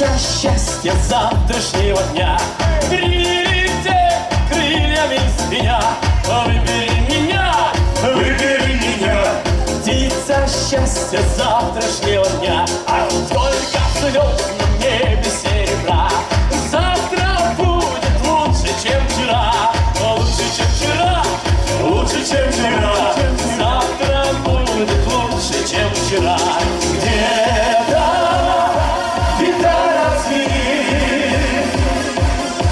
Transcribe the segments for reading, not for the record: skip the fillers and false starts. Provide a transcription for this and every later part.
птица счастья завтрашнего дня. Прилетит крыльями звеня. Выбери меня, птица счастья завтрашнего дня. А только звезд на небе серебра. Завтра будет лучше, чем вчера. Лучше, чем вчера. Лучше, чем вчера. Завтра будет лучше, чем вчера. Где-то гитара звенит,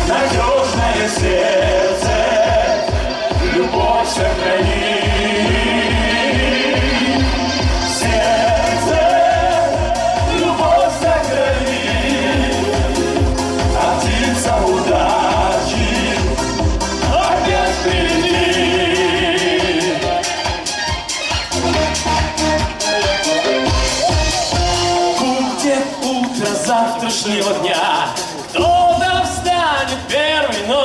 надежное сердце, любовь сохрани. Сердце, любовь сохрани. А птица удачи опять впереди. Будет утро завтрашнего дня. Кто-то встанет первый, но